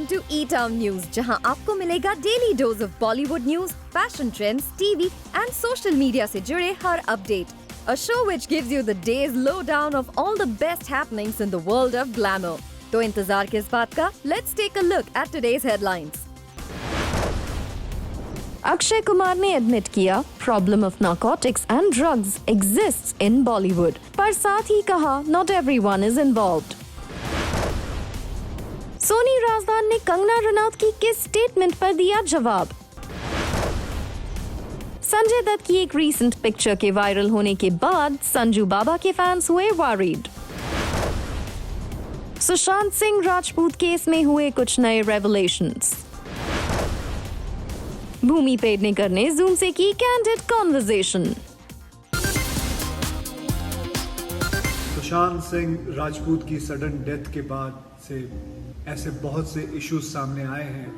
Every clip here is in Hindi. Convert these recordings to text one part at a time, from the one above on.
to E-Town News, जहां आपको मिलेगा daily dose of Bollywood news, fashion trends, TV and social media से जुड़े हर update. A show which gives you the day's lowdown of all the best happenings in the world of glamour. तो इंतजार किस बात का? Let's take a look at today's headlines. Akshay Kumar ने एडमिट किया problem of narcotics and drugs exists in Bollywood, पर साथ ही कहा not everyone is involved. Soni Razdan ने कंगना रनौत की किस स्टेटमेंट पर दिया जवाब. संजय दत्त की एक रीसेंट पिक्चर के वायरल होने के बाद संजू बाबा के फैंस हुए वरीड. सुशांत सिंह राजपूत केस में हुए कुछ नए रेवलेशंस. भूमि पेडनेकर ने जूम से की कैंडिड कॉन्वर्सेशन. सुशांत सिंह राजपूत की सडन डेथ के बाद से ऐसे बहुत से इश्यूज सामने आए हैं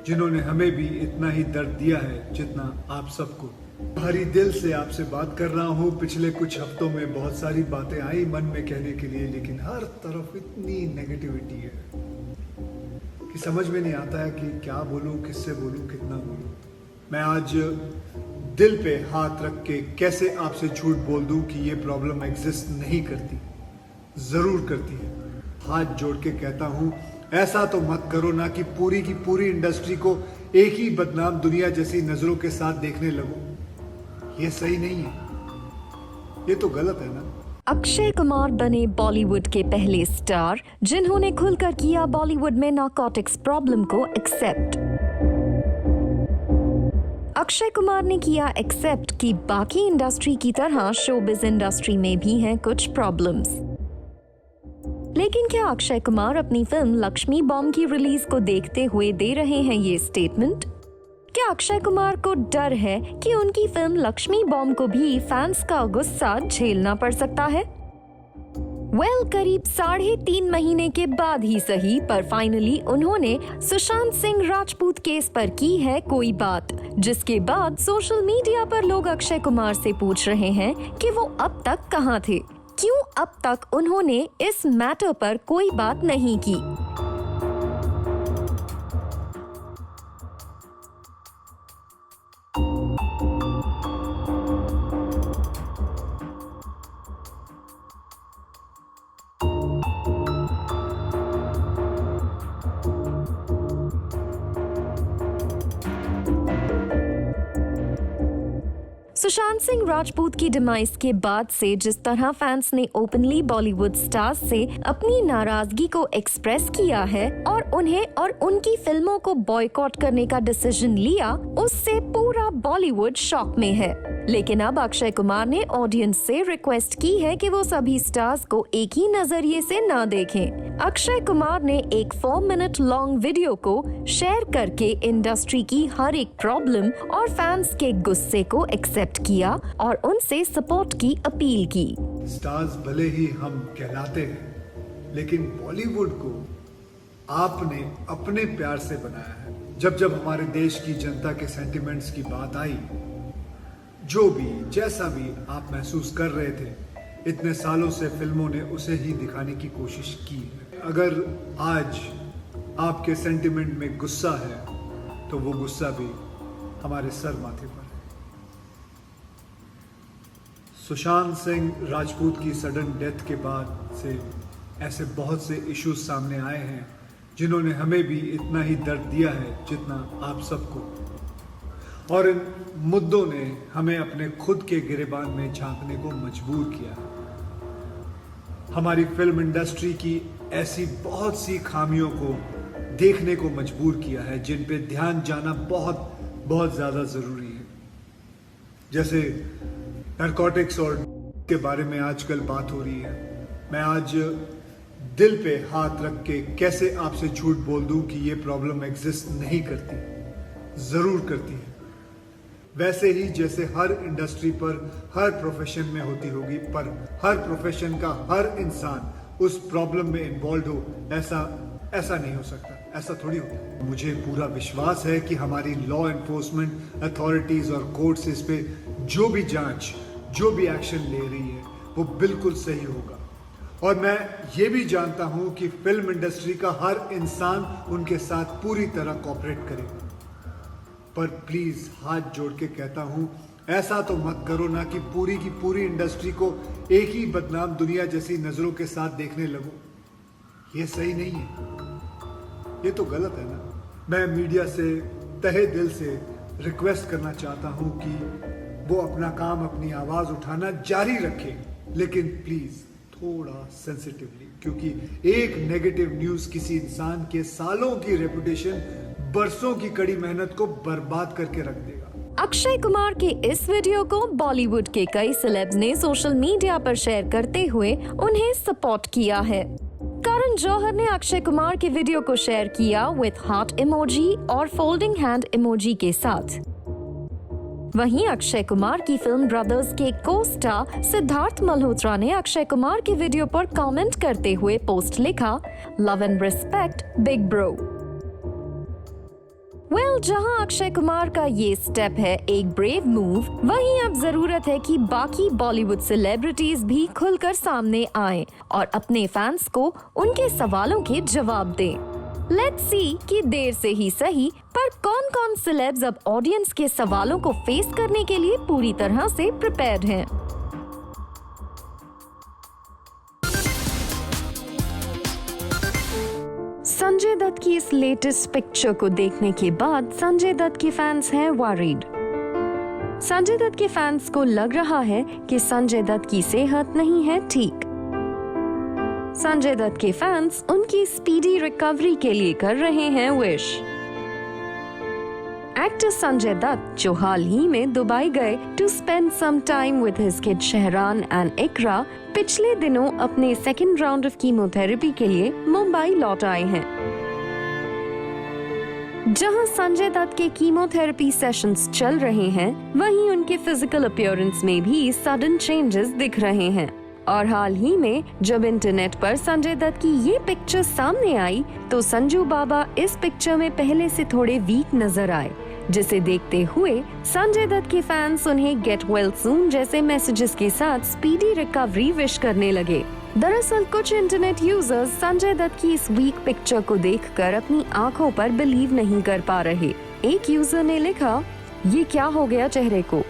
जिन्होंने हमें भी इतना ही दर्द दिया है जितना आप सबको. भारी दिल से आपसे बात कर रहा हूँ. पिछले कुछ हफ्तों में बहुत सारी बातें आई मन में कहने के लिए, लेकिन हर तरफ इतनी नेगेटिविटी है कि समझ में नहीं आता है कि क्या बोलूँ, किससे बोलूँ, कितना बोलूँ. मैं आज दिल पे हाथ रख के कैसे आपसे झूठ बोल दूँ कि ये प्रॉब्लम एग्जिस्ट नहीं करती. जरूर करती है. हाथ जोड़ के कहता हूँ ऐसा तो मत करो ना कि पूरी की पूरी इंडस्ट्री को एक ही बदनाम दुनिया जैसी नजरों के साथ देखने लगो. ये सही नहीं है, ये तो गलत है ना. अक्षय कुमार बने बॉलीवुड के पहले स्टार जिन्होंने खुलकर किया बॉलीवुड में नारकोटिक्स प्रॉब्लम को एक्सेप्ट. अक्षय कुमार ने किया एक्सेप्ट कि बाकी इंडस्ट्री की तरह शोबिज इंडस्ट्री में भी हैं कुछ प्रॉब्लम्स. लेकिन क्या अक्षय कुमार अपनी फिल्म लक्ष्मी बॉम्ब की रिलीज को देखते हुए दे रहे हैं ये स्टेटमेंट? क्या अक्षय कुमार को डर है कि उनकी फिल्म लक्ष्मी बॉम्ब को भी फैंस का गुस्सा झेलना पड़ सकता है? करीब 3.5 महीने के बाद ही सही, पर फाइनली उन्होंने सुशांत सिंह राजपूत केस पर की है कोई बात, जिसके बाद सोशल मीडिया पर लोग अक्षय कुमार से पूछ रहे हैं कि वो अब तक कहां थे, क्यों अब तक उन्होंने इस मैटर पर कोई बात नहीं की. सुशांत सिंह राजपूत की डिमाइस के बाद से जिस तरह फैंस ने ओपनली बॉलीवुड स्टार्स से अपनी नाराजगी को एक्सप्रेस किया है और उन्हें और उनकी फिल्मों को बॉयकॉट करने का डिसीजन लिया, उससे पूरा बॉलीवुड शॉक में है. लेकिन अब अक्षय कुमार ने ऑडियंस से रिक्वेस्ट की है कि वो सभी स्टार्स को एक ही नजरिए से ना देखें. अक्षय कुमार ने एक 4 मिनट लॉन्ग वीडियो को शेयर करके इंडस्ट्री की हर एक प्रॉब्लम और फैंस के गुस्से को एक्सेप्ट किया और उनसे सपोर्ट की अपील की. स्टार्स भले ही हम कहलाते हैं, लेकिन बॉलीवुड को आपने अपने प्यार से बनाया है. जब जब हमारे देश की जनता के सेंटिमेंट्स की बात आई, जो भी जैसा भी आप महसूस कर रहे थे, इतने सालों से फिल्मों ने उसे ही दिखाने की कोशिश की है. अगर आज आपके सेंटिमेंट में गुस्सा है तो वो गुस्सा भी हमारे सर माथे पर है. सुशांत सिंह राजपूत की सडन डेथ के बाद से ऐसे बहुत से इश्यूज सामने आए हैं जिन्होंने हमें भी इतना ही दर्द दिया है जितना आप सबको. और इन मुद्दों ने हमें अपने खुद के गिरेबान में झांकने को मजबूर किया. हमारी फिल्म इंडस्ट्री की ऐसी बहुत सी खामियों को देखने को मजबूर किया है जिन पे ध्यान जाना बहुत बहुत ज्यादा जरूरी है. जैसे नारकोटिक्स और के बारे में आजकल बात हो रही है. मैं आज दिल पे हाथ रख के कैसे आपसे झूठ बोल दूं कि ये प्रॉब्लम एग्जिस्ट नहीं करती. जरूर करती है. वैसे ही जैसे हर इंडस्ट्री पर हर प्रोफेशन में होती होगी, पर हर प्रोफेशन का हर इंसान उस प्रॉब्लम में इन्वॉल्व हो, ऐसा नहीं हो सकता. ऐसा थोड़ी होता है. मुझे पूरा विश्वास है कि हमारी लॉ एनफोर्समेंट अथॉरिटीज और कोर्ट्स इस पे जो भी जांच, जो भी एक्शन ले रही है वो बिल्कुल सही होगा. और मैं ये भी जानता हूं कि फिल्म इंडस्ट्री का हर इंसान उनके साथ पूरी तरह कोऑपरेट करेगा। पर प्लीज हाथ जोड़ के कहता हूं, ऐसा तो मत करो ना कि पूरी की पूरी इंडस्ट्री को एक ही बदनाम दुनिया जैसी नजरों के साथ देखने लगो। ये सही नहीं है, ये तो गलत है ना। मैं मीडिया से तहे दिल से रिक्वेस्ट करना चाहता हूं कि वो अपना काम, अपनी आवाज उठाना जारी रखे, लेकिन प्लीज थोड़ा सेंसिटिवली, क्योंकि एक नेगेटिव न्यूज किसी इंसान के सालों की रेपुटेशन, बरसों की कड़ी मेहनत को बर्बाद करके रख देगा। अक्षय कुमार के इस वीडियो को बॉलीवुड के कई सेलेब्स ने सोशल मीडिया पर शेयर करते हुए उन्हें सपोर्ट किया है। करण जौहर ने अक्षय कुमार के वीडियो को शेयर किया विथ हार्ट इमोजी और फोल्डिंग हैंड इमोजी के साथ। वहीं अक्षय कुमार की फिल्म ब्रदर्स के को-स्टार सिद्धार्थ मल्होत्रा ने अक्षय कुमार के वीडियो पर कमेंट करते हुए पोस्ट लिखा, love and respect big bro. जहां अक्षय कुमार का ये स्टेप है एक ब्रेव मूव, वहीं अब जरूरत है कि बाकी बॉलीवुड सेलिब्रिटीज भी खुलकर सामने आएं और अपने फैंस को उनके सवालों के जवाब दें। लेट्स सी कि देर से ही सही, पर कौन कौन सेलेब्स अब ऑडियंस के सवालों को फेस करने के लिए पूरी तरह से प्रिपेयर्ड हैं। संजय दत्त की इस लेटेस्ट पिक्चर को देखने के बाद संजय दत्त के फैंस हैं वरीड। संजय दत्त के फैंस को लग रहा है कि संजय दत्त की सेहत नहीं है ठीक। संजय दत्त के फैंस उनकी स्पीडी रिकवरी के लिए कर रहे हैं विश। एक्टर संजय दत्त, जो हाल ही में दुबई गए to spend some time with his kid Shahraan and Iqra, पिछले दिनों अपने सेकेंड राउंड ऑफ कीमोथेरेपी के लिए मुंबई लौट आए हैं। जहां संजय दत्त के कीमोथेरेपी सेशंस चल रहे हैं, वहीं उनके फिजिकल अपीयरेंस में भी सडन चेंजेस दिख रहे हैं। और हाल ही में जब इंटरनेट पर संजय दत्त की ये पिक्चर सामने आई, तो संजू बाबा इस पिक्चर में पहले से थोड़े वीक नजर आए, जिसे देखते हुए संजय दत्त के फैंस उन्हें गेट वेल सून जैसे मैसेजेस के साथ स्पीडी रिकवरी विश करने लगे। दरअसल कुछ इंटरनेट यूजर्स संजय दत्त की इस वीक पिक्चर को देखकर अपनी आंखों पर बिलीव नहीं कर पा रहे। एक यूजर ने लिखा, ये क्या हो गया चेहरे को।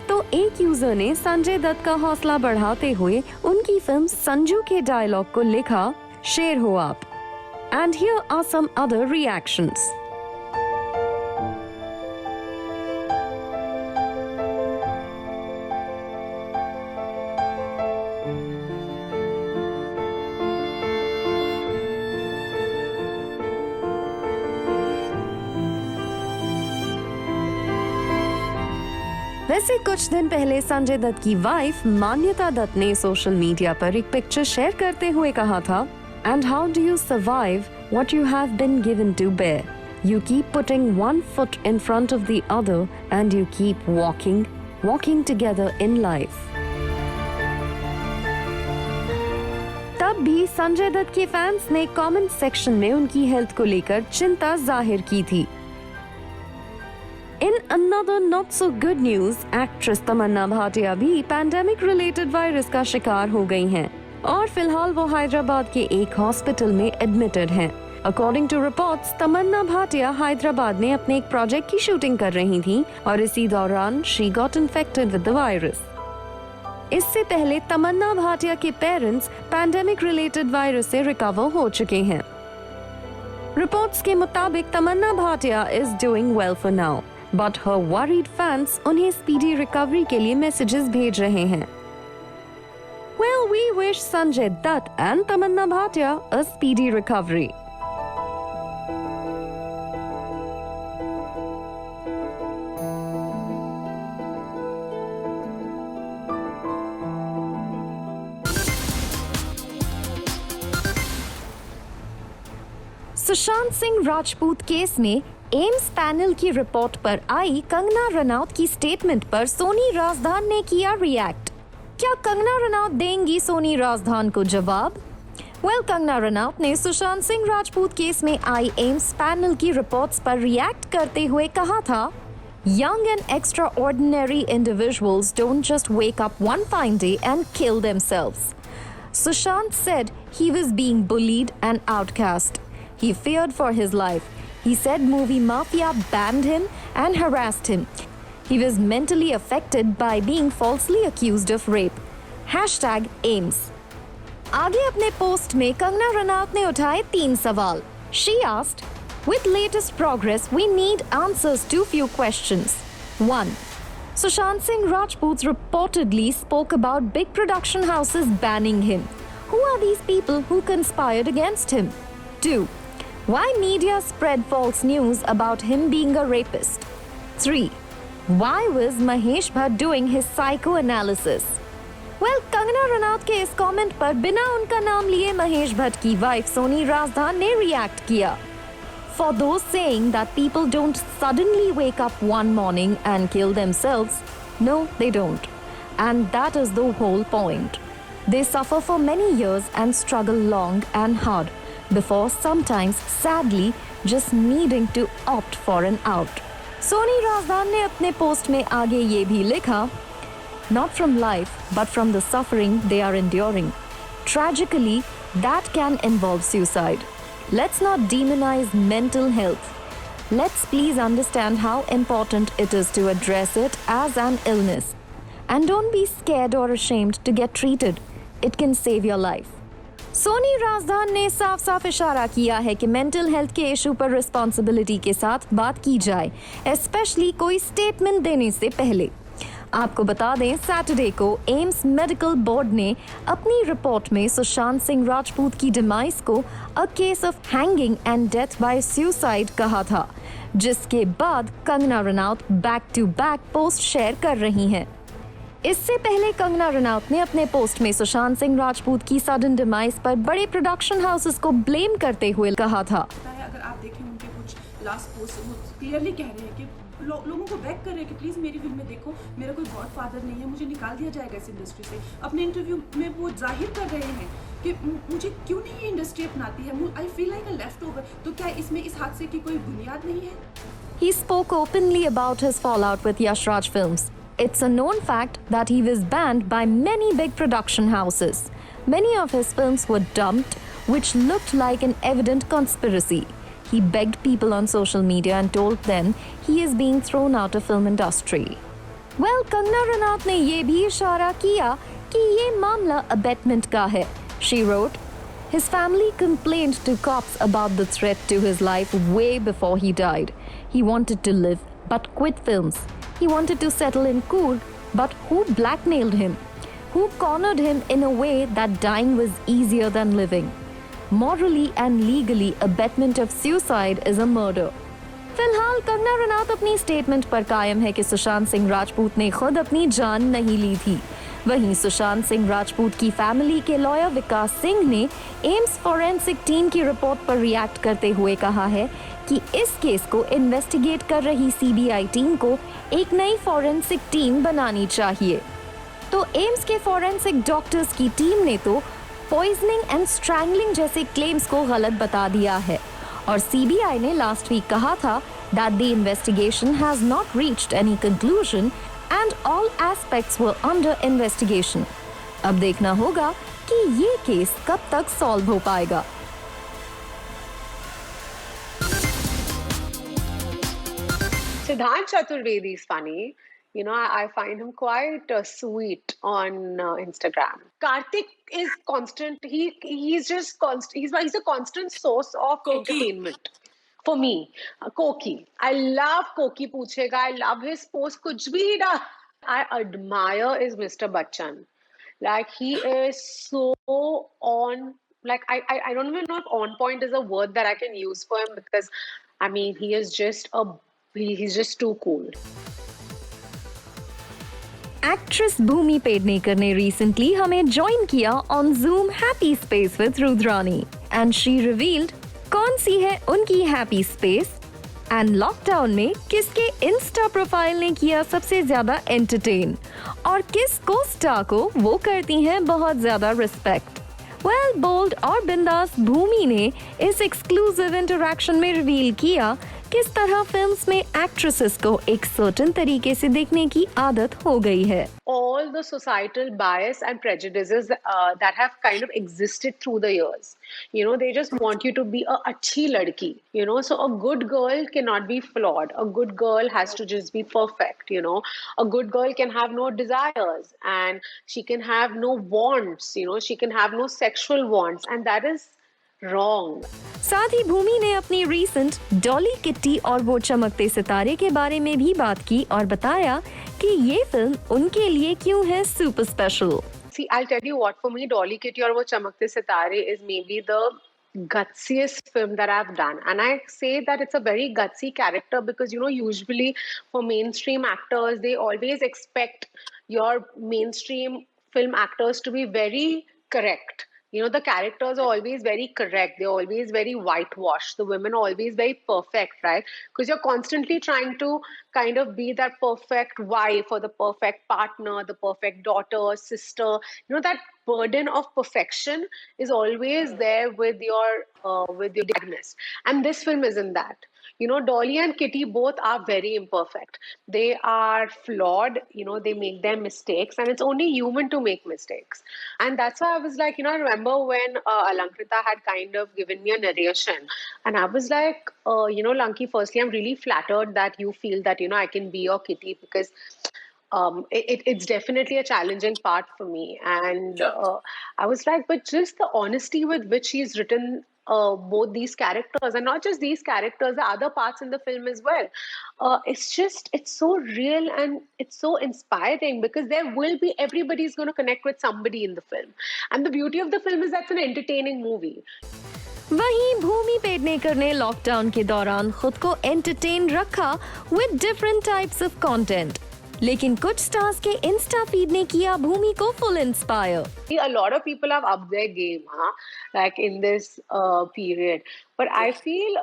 तो एक यूजर ने संजय दत्त का हौसला बढ़ाते हुए उनकी फिल्म संजू के डायलॉग को लिखा, शेर हो आप। And here are some other reactions. वैसे कुछ दिन पहले संजय दत्त की वाइफ मान्यता दत्त ने सोशल मीडिया पर एक पिक्चर शेयर करते हुए कहा था, and how do you survive what you have been given to bear? You keep putting one foot in front of the other and you keep walking together in life. तब भी संजय दत्त के फैंस ने कमेंट सेक्शन में उनकी हेल्थ को लेकर चिंता जाहिर की थी। In another not so good news, actress Tamannaah Bhatia भी पैंडेमिक रिलेटेड वायरस का शिकार हो गई हैं और फिलहाल वो हैदराबाद के एक हॉस्पिटल में एडमिटेड हैं। अकॉर्डिंग टू रिपोर्ट्स, तमन्ना भाटिया हैदराबाद में अपने एक प्रोजेक्ट की शूटिंग कर रही थी और इसी दौरान she got infected with the virus. इससे पहले तमन्ना भाटिया के पेरेंट्स पैंडेमिक रिलेटेड वायरस से रिकवर हो चुके हैं। रिपोर्ट्स के मुताबिक Tamannaah Bhatia is doing well for now, but her worried fans उन्हें स्पीडी रिकवरी के लिए मैसेजेस भेज रहे हैं। Well, we wish Sanjay Dutt and Tamanna Bhatia a speedy recovery. Sushant Singh Rajput case में एम्स पैनल की रिपोर्ट पर आई कंगना रनौत की स्टेटमेंट पर सोनी राजदान ने किया रिएक्ट। क्या कंगना रनौत देंगी सोनी राजदान को जवाब? कंगना रनौत ने सुशांत सिंह राजपूत केस में आई एम्स पैनल की रिपोर्ट्स पर रिएक्ट करते हुए कहा था, young and extraordinary individuals don't just wake up one fine day and kill themselves. Sushant said he was being bullied and outcast. He feared for his life. He said movie mafia banned him and harassed him. He was mentally affected by being falsely accused of rape. #AIMS. आगे अपने पोस्ट में कंगना रनौत ने उठाए 3 सवाल. She asked, with latest progress, we need answers to few questions. 1. Sushant Singh Rajput reportedly spoke about big production houses banning him. Who are these people who conspired against him? 2. Why media spread false news about him being a rapist? 3. Why was Mahesh Bhatt doing his psychoanalysis? Well, Kangana Ranaut के इस कमेंट पर बिना उनका नाम लिए महेश भट्ट की वाइफ सोनी राजदान ने रिएक्ट किया. For those saying that people don't suddenly wake up one morning and kill themselves, no, they don't. And that is the whole point. They suffer for many years and struggle long and hard before sometimes, sadly, just needing to opt for an out. Soni Razdan ने अपने पोस्ट में आगे ये भी लिखा, not from life, but from the suffering they are enduring. Tragically, that can involve suicide. Let's not demonize mental health. Let's please understand how important it is to address it as an illness. And don't be scared or ashamed to get treated. It can save your life. Soni Razdan ने साफ साफ इशारा किया है कि मेंटल हेल्थ के इशू पर रिस्पॉन्सिबिलिटी के साथ बात की जाए, स्पेशली कोई स्टेटमेंट देने से पहले. आपको बता दें, सैटरडे को एम्स मेडिकल बोर्ड ने अपनी रिपोर्ट में सुशांत सिंह राजपूत की डिमाइस को a case of hanging and death by suicide कहा था, जिसके बाद Kangana Ranaut back to back post share कर रही हैं. इससे पहले कंगना रनौत ने अपने पोस्ट में सुशांत सिंह राजपूत की सडन डिमाइस पर बड़े प्रोडक्शन हाउसेस को ब्लेम करते हुए कहा था, अगर आप देखें उनके कुछ लास्ट पोस्ट वो क्लियरली कह रहे हैं कि लोगों को बैक कर रहे हैं कि प्लीज़ मेरी फिल्म में देखो, मेरा कोई गॉडफादर नहीं है, मुझे निकाल दिया जाएगा इस इंडस्ट्री से. अपने इंटरव्यू में वो जाहिर कर रहे हैं कि मुझे क्यों नहीं ये इंडस्ट्री अपनाती है, I feel like a left over. तो क्या इसमें इस हादसे की कोई बुनियाद नहीं है? He spoke openly about his fallout with Yash Raj Films. It's a known fact that he was banned by many big production houses. Many of his films were dumped, which looked like an evident conspiracy. He begged people on social media and told them he is being thrown out of film industry. Well, Kangana Ranaut ने ये भी इशारा किया कि ये मामला abetment का है. She wrote, his family complained to cops about the threat to his life way before he died. He wanted to live, but quit films. He wanted to settle in Coorg, but who blackmailed him? Who cornered him in a way that dying was easier than living? Morally and legally, abetment of suicide is a murder. फिलहाल कंगना रनौत अपनी स्टेटमेंट पर कायम है कि सुशांत सिंह राजपूत ने खुद अपनी जान नहीं ली थी. वहीं सुशांत सिंह राजपूत की फैमिली के लॉयर विकास सिंह ने एम्स फॉरेंसिक टीम की रिपोर्ट पर रिएक्ट करते हुए कहा है कि इस केस को इन्वेस्टिगेट कर रही सीबीआई टीम को एक नई फॉरेंसिक टीम बनानी चाहिए. तो एम्स के फॉरेंसिक डॉक्टर्स की टीम ने तो पॉइजनिंग एंड स्ट्रैंगलिंग जैसे क्लेम्स को गलत बता दिया है, और सीबीआई ने लास्ट वीक कहा था that the investigation has not reached any conclusion and all aspects were under investigation. अब देखना होगा कि ये केस कब तक सॉल्व हो पाएगा. Siddharth Chaturvedi is funny. You know, I find him quite sweet on Instagram. Karthik is constant. He's just constant. He's a constant source of entertainment for me. Koki. I love Koki Puchega. I love his post. Kuch bhi na. I admire is Mr. Bachchan. Like he is so on. Like I don't even know if on point is a word that I can use for him, because I mean he's just too cool. Actress Bhumi Pednekar ने रिसेंटली हमें ज्वाइन किया on Zoom happy space with Rudrani, and she revealed कौन सी है उनकी हैप्पी स्पेस एंड लॉकडाउन में किसके इंस्टा प्रोफाइल ने किया सबसे ज्यादा एंटरटेन, और किस को स्टार को वो करती हैं बहुत ज्यादा रिस्पेक्ट. वेल, बोल्ड और बिंदास भूमि ने इस एक्सक्लूसिव इंटरैक्शन में रिवील किया किस तरह फिल्म्स में एक्ट्रेसेस को एक सर्टेन तरीके से देखने की आदत हो गई है। All the societal bias and prejudices that have kind of existed through the years. You know, they just want you to be a achhi ladki. You know, so a good girl cannot be flawed. A good girl has to just be perfect. You know, a good girl can have no desires and she can have no wants. You know, she can have no sexual wants, and that is wrong. साथ ही भूमि ने अपनी रीसेंट डॉली किट्टी और वो चमकते सितारे के बारे में भी बात की और बताया कि ये फिल्म उनके लिए क्यों है super special. See, I'll tell you what, for me, Dolly Kitty or Wo Chamakte Sitare is maybe the gutsiest film that I've done. And I say that it's a very gutsy character because, you know, usually for mainstream actors, they always expect your mainstream film actors to be very correct. You know, the characters are always very correct. They're always very whitewashed. The women are always very perfect, right? Because you're constantly trying to kind of be that perfect wife or the perfect partner, the perfect daughter, sister. You know, that burden of perfection is always there with your darkness. And this film isn't that. You know, Dolly and Kitty both are very imperfect. They are flawed, you know, they make their mistakes, and it's only human to make mistakes. And that's why I was like, you know, I remember when Alankrita had kind of given me a narration, and I was like, you know, Lanki, firstly, I'm really flattered that you feel that, you know, I can be your Kitty because it's definitely a challenging part for me. And I was like, but just the honesty with which he's written both these characters, and not just these characters, the other parts in the film as well. It's so real and it's so inspiring because everybody's going to connect with somebody in the film. And the beauty of the film is that's an entertaining movie. वहीं भूमि पेडनेकर ने लॉकडाउन के दौरान खुद को एंटरटेन रखा with different types of content, लेकिन कुछ स्टार्स के इंस्टा फीड ने किया भूमि को full inspire. A lot of people have upped their game, like in this period. But I feel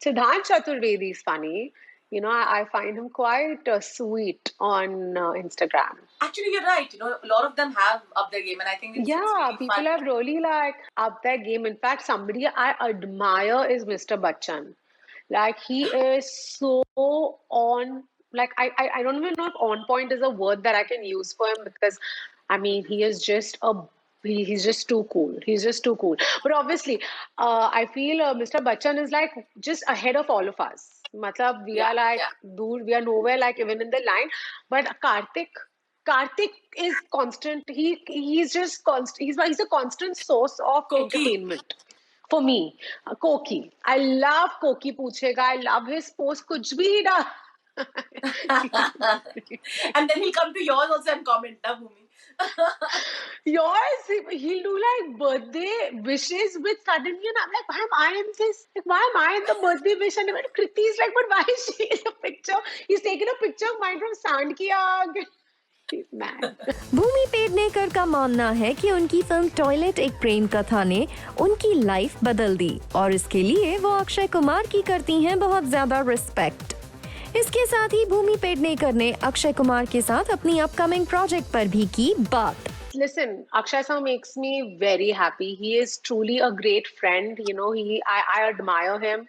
Siddhant Chaturvedi is funny. You know, I find him quite sweet on Instagram. Actually, you're right. You know, a lot of them have upped their game, and I think it's really people fun. have really like upped their game. In fact, somebody I admire is Mr. Bachchan. Like he is so on. Like I don't even know if on point is a word that I can use for him because I mean he's just too cool. He's just too cool. But obviously, I feel Mr. Bachchan is like just ahead of all of us. Matlab, we are like, dude, we are nowhere like even in the line. But Karthik is constant. He's just constant. He's a constant source of entertainment. For me, Koki. I love Koki Puchega. I love his post. Kuch bhi da. And then he'll come to yours also and comment, na Bhumi? Yours, he'll do like birthday wishes with suddenly, and I'm like, why am I in this? Like, why am I in the birthday wish? And Kriti is like, but why is she in the picture? He's taken a picture of mine from Sand Ki Aag. He's mad. भूमि पेडनेकर का मानना है कि उनकी फिल्म टॉयलेट एक प्रेम कथा ने उनकी लाइफ बदल दी और इसके लिए वो अक्षय कुमार की करती हैं बहुत ज्यादा रिस्पेक्ट। इसके साथ ही भूमि पेडनेकर ने अक्षय कुमार के साथ अपनी अपकमिंग प्रोजेक्ट पर भी की बात। Listen, Akshay sir makes me very happy. He is truly a great friend. You know, I admire him.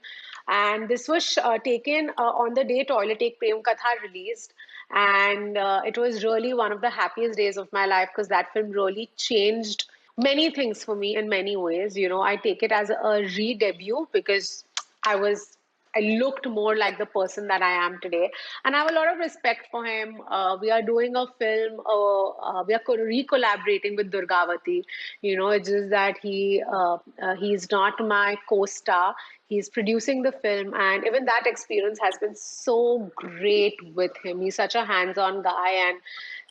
And this was taken on the day Toilet Ek Prem Katha released. And it was really one of the happiest days of my life because that film really changed many things for me in many ways. You know, I take it as a re-debut because I looked more like the person that I am today. And I have a lot of respect for him. We are doing a film. We are re-collaborating with Durgavati. You know, it's just that he's not my co-star. He's producing the film. And even that experience has been so great with him. He's such a hands-on guy. And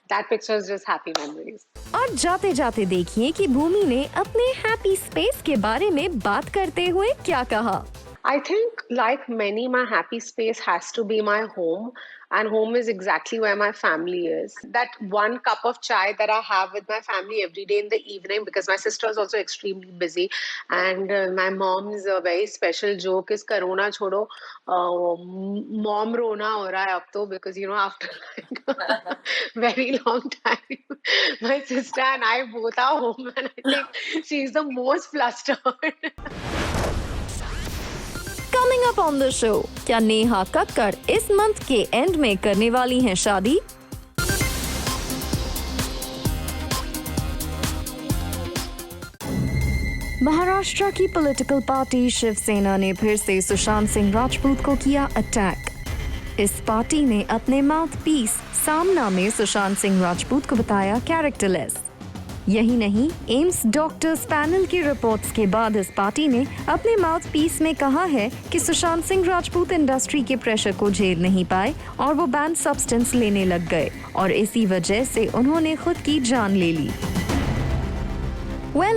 that picture is just happy memories. और जाते जाते देखिए कि भूमि ने अपने हैप्पी स्पेस के बारे में बात करते हुए क्या कहा। I think, like many, my happy space has to be my home. And home is exactly where my family is. That one cup of chai that I have with my family every day in the evening, because my sister is also extremely busy. And my mom's very special joke is, Corona chodo, mom rona ho raha hai ab to, because, you know, after like a very long time, my sister and I both are home. And I think she's the most flustered. Coming Coming up on the show, क्या नेहा कक्कड़ इस मंथ के एंड में करने वाली हैं शादी? महाराष्ट्र की पॉलिटिकल पार्टी शिवसेना ने फिर से सुशांत सिंह राजपूत को किया अटैक। इस पार्टी ने अपने माउथ पीस सामना में सुशांत सिंह राजपूत को बताया कैरेक्टरलेस। यही नहीं, एम्स डॉक्टर्स पैनल की रिपोर्ट्स के बाद इस पार्टी ने अपने माउथ पीस में कहा है कि सुशांत सिंह राजपूत इंडस्ट्री के प्रेशर को झेल नहीं पाए और वो बैन सब्सटेंस लेने लग गए और इसी वजह से उन्होंने खुद की जान ले ली।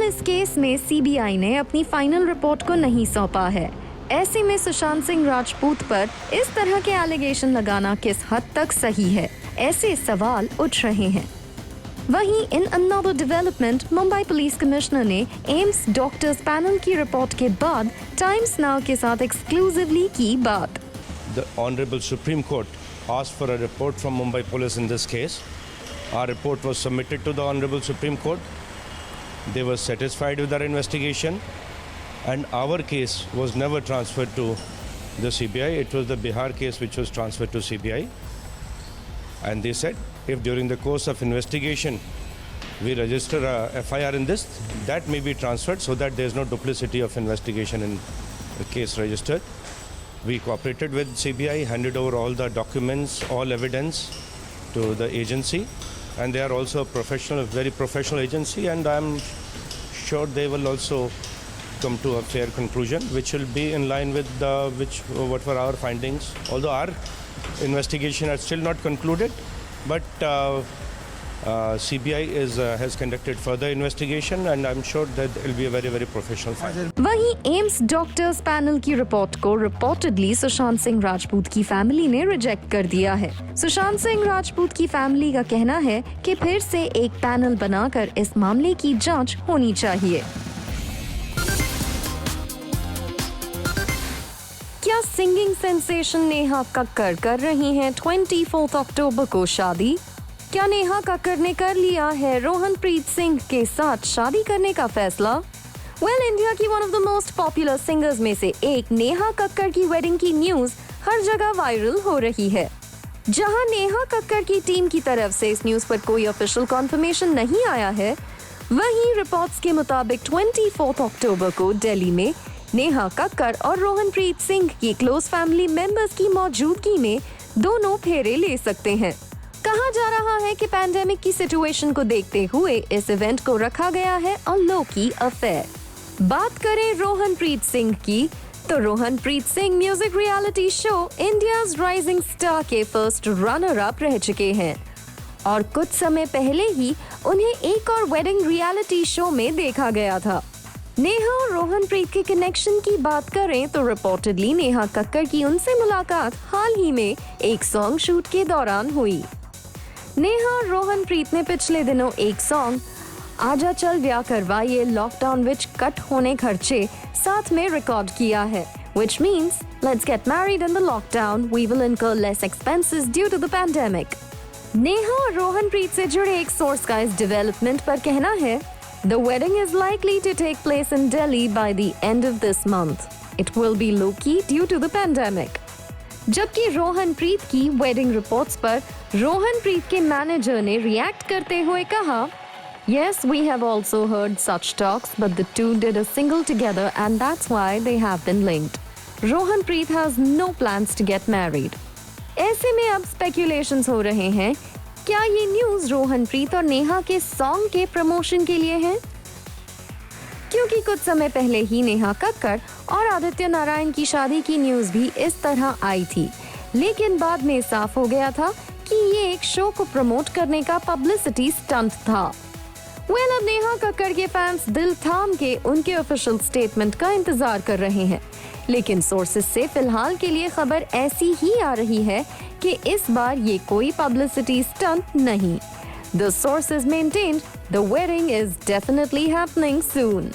इस केस में सीबीआई ने अपनी फाइनल रिपोर्ट को नहीं सौंपा है। ऐसे में सुशांत सिंह राजपूत पर इस तरह के एलिगेशन लगाना किस हद तक सही है, ऐसे सवाल उठ रहे हैं। वहीं in another development, Mumbai police commissioner ने एम्स डॉक्टर्स पैनल की रिपोर्ट के बाद टाइम्स नाउ के साथ एक्सक्लूसिवली की बात। The Honorable Supreme Court asked for a report from Mumbai Police in this case. Our report was submitted to the Honorable Supreme Court. They were satisfied with our investigation, and our case was never transferred to the CBI. It was the Bihar case which was transferred to CBI. And they said, if during the course of investigation we register a FIR in this, that may be transferred so that there is no duplicity of investigation in the case registered. We cooperated with CBI, handed over all the documents, all evidence to the agency. And they are also a professional, very professional agency, and I'm sure they will also come to a fair conclusion, which will be in line with what were our findings. Although our investigation has still not concluded, but CBI has conducted further investigation, and I'm sure that it will be a very, very professional finding. वहीं एम्स डॉक्टर्स पैनल की रिपोर्ट को रिपोर्टेडली सुशांत सिंह राजपूत की फैमिली ने रिजेक्ट कर दिया है। सुशांत सिंह राजपूत की फैमिली का कहना है कि फिर से एक पैनल बनाकर इस मामले की जांच होनी चाहिए। क्या सिंगिंग सेंसेशन नेहा कक्कड़ कर रही हैं 24 अक्टूबर को शादी? क्या नेहा कक्कड़ ने कर लिया है रोहनप्रीत सिंह के साथ शादी करने का फैसला? इंडिया की one of the most popular singers में से एक नेहा कक्कड़ की वेडिंग की न्यूज हर जगह वायरल हो रही है। जहां नेहा कक्कड़ की टीम की तरफ से इस न्यूज पर कोई ऑफिशियल कंफर्मेशन नहीं आया है, वहीं रिपोर्ट्स के मुताबिक 24 अक्टूबर को दिल्ली में नेहा कक्कड़ और रोहनप्रीत सिंह की क्लोज फैमिली मेंबर्स की मौजूदगी में दोनों फेरे ले सकते हैं। कहा जा रहा है कि पैंडेमिक की सिचुएशन को देखते हुए इस इवेंट को रखा गया है और लोकी अफेयर। बात करें रोहनप्रीत सिंह की, तो Rohanpreet Singh music reality show India's rising star के फर्स्ट रनर अप रह चुके हैं और कुछ समय पहले ही उन्हें एक और वेडिंग रियलिटी शो में देखा गया था। नेहा और रोहनप्रीत के कनेक्शन की बात करें तो रिपोर्टेडली नेहा कक्कड़ की उनसे मुलाकात हाल ही में एक सॉन्ग शूट के दौरान हुई। नेहा और रोहनप्रीत ने पिछले दिनों एक सॉन्ग आजा चल ब्याह करवाइए लॉकडाउन विच कट होने खर्चे साथ में रिकॉर्ड किया है, which means let's get married in the lockdown, we will incur less expenses due to the pandemic. Neha और रोहनप्रीत से जुड़े एक सोर्स का इस डेवलपमेंट पर कहना है, the wedding is likely to take place in Delhi by the end of this month. It will be low-key due to the pandemic. जबकि रोहनप्रीत की वेडिंग रिपोर्ट्स पर रोहनप्रीत के मैनेजर ने रिएक्ट करते हुए कहा, Yes, we have also heard such talks, but the two did a single together and that's why they have been linked. Rohanpreet has no plans to get married. ऐसे में अब स्पेक्यूलेशंस हो रहे हैं, क्या ये न्यूज रोहनप्रीत और नेहा के सॉन्ग के प्रमोशन के लिए है? क्योंकि कुछ समय पहले ही नेहा कक्कड़ और आदित्य नारायण की शादी की न्यूज भी इस तरह आई थी, लेकिन बाद में साफ हो गया था कि ये एक शो को प्रमोट करने का पब्लिसिटी स्टंट था। अब नेहा कक्कड़ के फैंस दिल थाम के उनके ऑफिशियल स्टेटमेंट का इंतजार कर रहे हैं, लेकिन सोर्सेज से फिलहाल के लिए खबर ऐसी ही आ रही है कि इस बार ये कोई पब्लिसिटी स्टंट नहीं। The sources maintained the wedding is definitely happening soon.